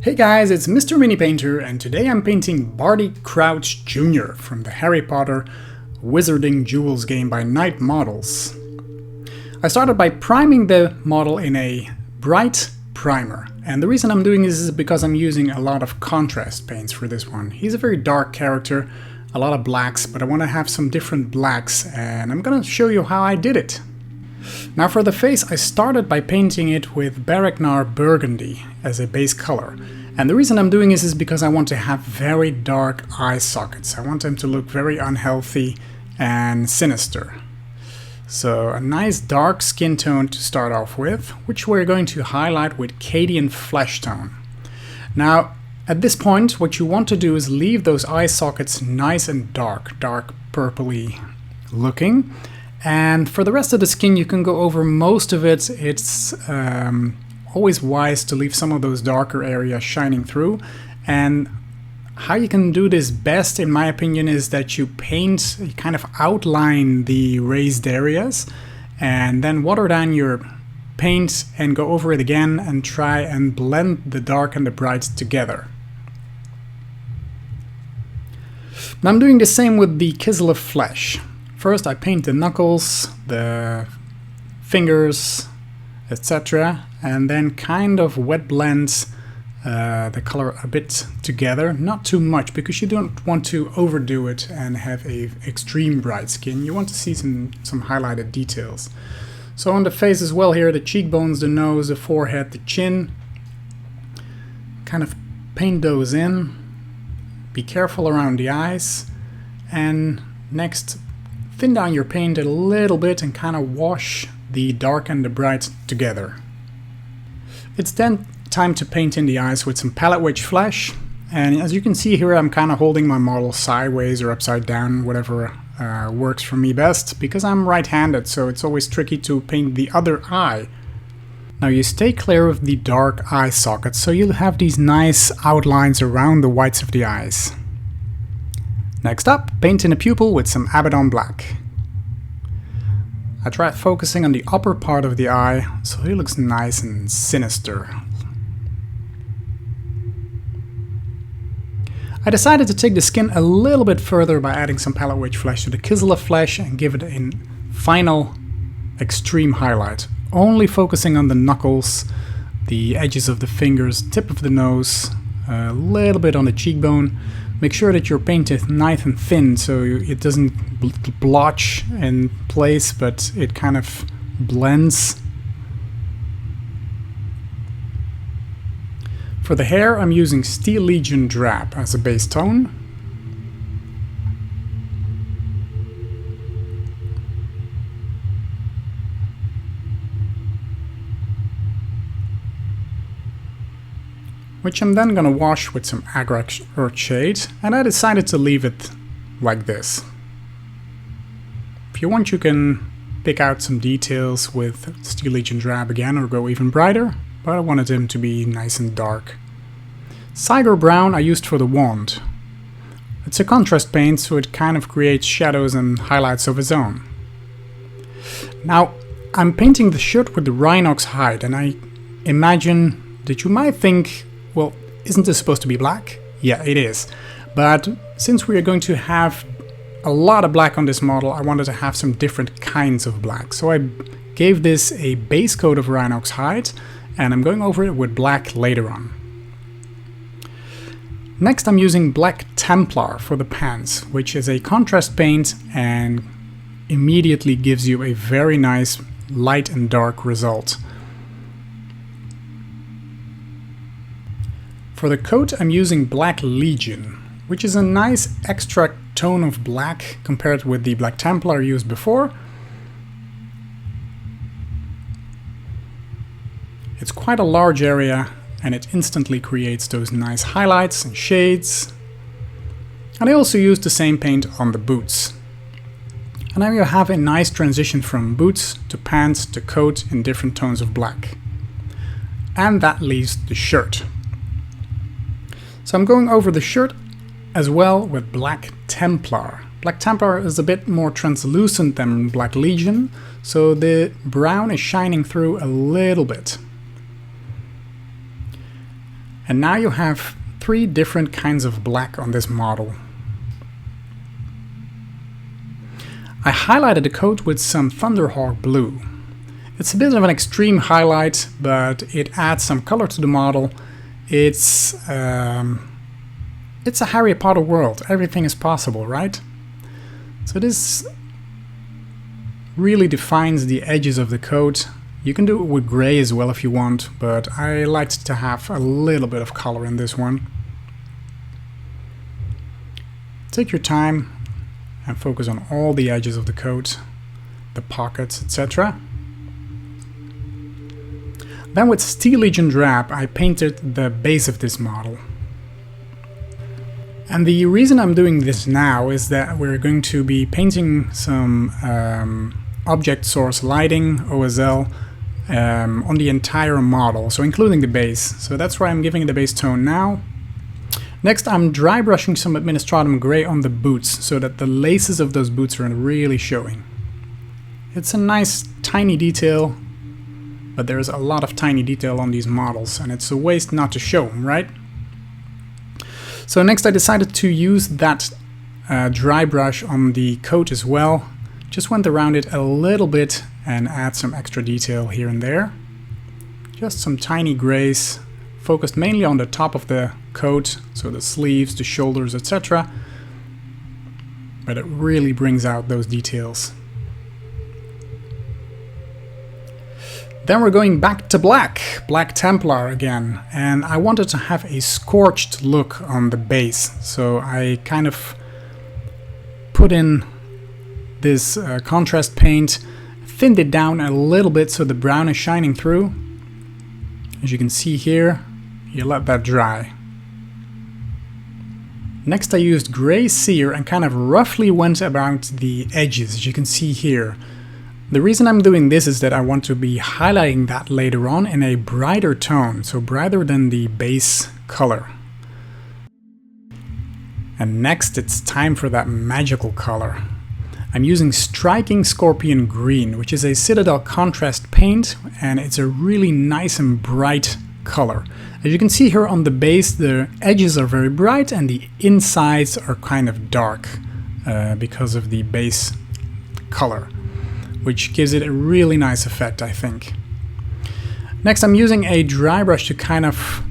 Hey guys, it's Mr. Mini Painter, and today I'm painting Barty Crouch Jr. from the Harry Potter Wizarding Duels game by Knight Models. I started by priming the model in a bright primer, and the reason I'm doing this is because I'm using a lot of contrast paints for this one. He's a very dark character, a lot of blacks, but I want to have some different blacks, and I'm gonna show you how I did it. Now for the face, I started by painting it with Baragnar Burgundy as a base color. And the reason I'm doing this is because I want to have very dark eye sockets. I want them to look very unhealthy and sinister. So a nice dark skin tone to start off with, which we're going to highlight with Cadian Flesh Tone. Now at this point what you want to do is leave those eye sockets nice and dark purpley looking. And for the rest of the skin you can go over most of it. It's always wise to leave some of those darker areas shining through. And how you can do this best, in my opinion, is that you kind of outline the raised areas and then water down your paint and go over it again and try and blend the dark and the bright together. Now I'm doing the same with the Chisel of Flesh. First I paint the knuckles, the fingers, etc. and then kind of wet blend the color a bit together. Not too much, because you don't want to overdo it and have a extreme bright skin. You want to see some highlighted details. So on the face as well here, the cheekbones, the nose, the forehead, the chin. Kind of paint those in. Be careful around the eyes. And next, thin down your paint a little bit and kind of wash the dark and the bright together. It's then time to paint in the eyes with some palette wedge flesh, and as you can see here I'm kind of holding my model sideways or upside down, whatever works for me best, because I'm right-handed, so it's always tricky to paint the other eye. Now you stay clear of the dark eye sockets, so you'll have these nice outlines around the whites of the eyes. Next up, paint in the pupil with some Abaddon Black. I tried focusing on the upper part of the eye, so he looks nice and sinister. I decided to take the skin a little bit further by adding some palette wedge flesh to the Chisel of Flesh and give it a final extreme highlight. Only focusing on the knuckles, the edges of the fingers, tip of the nose, a little bit on the cheekbone. Make sure that your paint is nice and thin so it doesn't blotch in place, but it kind of blends. For the hair I'm using Steel Legion Drab as a base tone. Which I'm then gonna wash with some Agra Earth Shade, and I decided to leave it like this. If you want you can pick out some details with Steel Legion Drab again or go even brighter, but I wanted him to be nice and dark. Siger Brown I used for the wand. It's a contrast paint, so it kind of creates shadows and highlights of its own. Now I'm painting the shirt with the Rhinox hide, and I imagine that you might think, well, isn't this supposed to be black? Yeah, it is. But since we are going to have a lot of black on this model, I wanted to have some different kinds of black. So I gave this a base coat of Rhinox hide, and I'm going over it with black later on. Next I'm using Black Templar for the pants, which is a contrast paint and immediately gives you a very nice light and dark result. For the coat I'm using Black Legion, which is a nice extra tone of black compared with the Black Templar used before. It's quite a large area and it instantly creates those nice highlights and shades. And I also used the same paint on the boots. And now you have a nice transition from boots to pants to coat in different tones of black. And that leaves the shirt. So I'm going over the shirt as well with Black Templar. Black Templar is a bit more translucent than Black Legion, so the brown is shining through a little bit. And now you have 3 different kinds of black on this model. I highlighted the coat with some Thunderhawk blue. It's a bit of an extreme highlight, but it adds some color to the model. It's a Harry Potter world. Everything is possible, right? So this really defines the edges of the coat. You can do it with gray as well if you want, but I liked to have a little bit of color in this one. Take your time and focus on all the edges of the coat, the pockets, etc. Then with Steel Legion Drab, I painted the base of this model. And the reason I'm doing this now is that we're going to be painting some object source lighting, OSL, on the entire model, so including the base. So that's why I'm giving it the base tone now. Next, I'm dry brushing some Administratum Gray on the boots, so that the laces of those boots are really showing. It's a nice tiny detail, but there's a lot of tiny detail on these models, and it's a waste not to show them, right? So next I decided to use that dry brush on the coat as well. Just went around it a little bit and add some extra detail here and there. Just some tiny grays, focused mainly on the top of the coat, so the sleeves, the shoulders, etc. But it really brings out those details. Then we're going back to black, Black Templar again, and I wanted to have a scorched look on the base, so I kind of put in this contrast paint, thinned it down a little bit so the brown is shining through. As you can see here, you let that dry. Next I used Gray Sear and kind of roughly went about the edges, as you can see here. The reason I'm doing this is that I want to be highlighting that later on in a brighter tone, so brighter than the base color. And next it's time for that magical color. I'm using Striking Scorpion Green, which is a Citadel contrast paint, and it's a really nice and bright color. As you can see here on the base, the edges are very bright and the insides are kind of dark because of the base color, which gives it a really nice effect, I think. Next I'm using a dry brush to kind of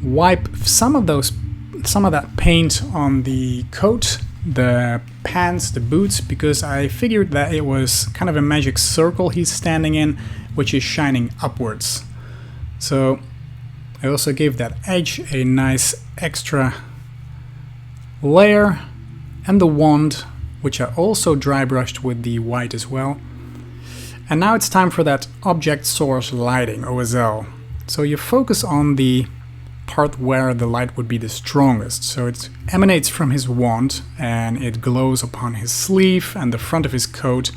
wipe some of that paint on the coat, the pants, the boots, because I figured that it was kind of a magic circle he's standing in, which is shining upwards. So I also gave that edge a nice extra layer, and the wand, which I also dry brushed with the white as well. And now it's time for that object source lighting, OSL. So you focus on the part where the light would be the strongest. So it emanates from his wand and it glows upon his sleeve and the front of his coat.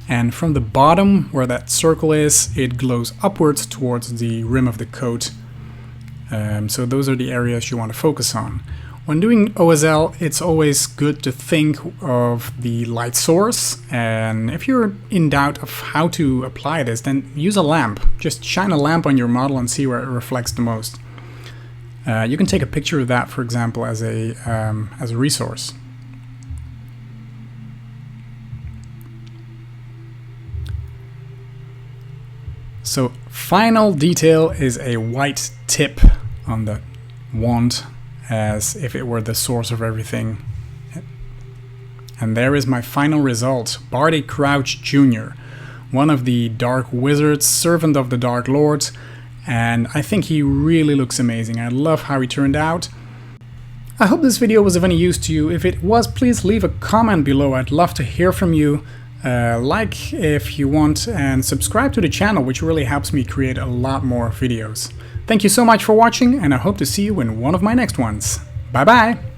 And from the bottom, where that circle is, it glows upwards towards the rim of the coat. So those are the areas you want to focus on. When doing OSL, it's always good to think of the light source, and if you're in doubt of how to apply this, then use a lamp. Just shine a lamp on your model and see where it reflects the most. You can take a picture of that, for example, as a resource. So final detail is a white tip on the wand, as if it were the source of everything. And there is my final result, Barty Crouch Jr., one of the Dark Wizards, servant of the Dark Lords, and I think he really looks amazing. I love how he turned out. I hope this video was of any use to you. If it was, please leave a comment below. I'd love to hear from you. Like if you want, and subscribe to the channel, which really helps me create a lot more videos. Thank you so much for watching, and I hope to see you in one of my next ones. Bye bye!